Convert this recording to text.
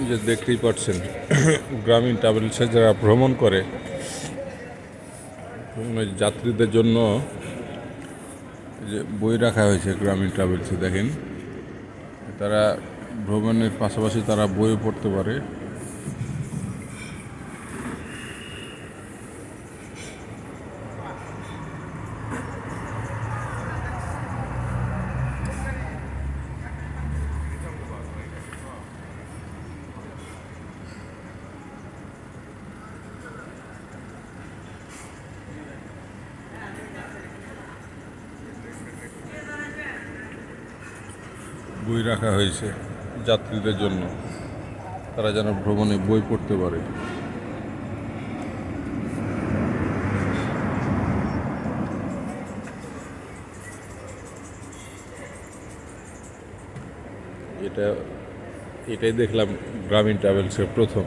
যে দেখতেই পাচ্ছেন গ্রামীণ ট্রাভেলসে যারা ভ্রমণ করে যাত্রীদের জন্য যে বই রাখা হয়েছে গ্রামীণ ট্রাভেলসে দেখেন, তারা ভ্রমণের পাশাপাশি তারা বইও পড়তে পারে। বই রাখা হয়েছে যাত্রীদের জন্য, তারা যেন ভ্রমণে বই পড়তে পারে। এটাই দেখলাম গ্রামীণ ট্রাভেলসের প্রথম।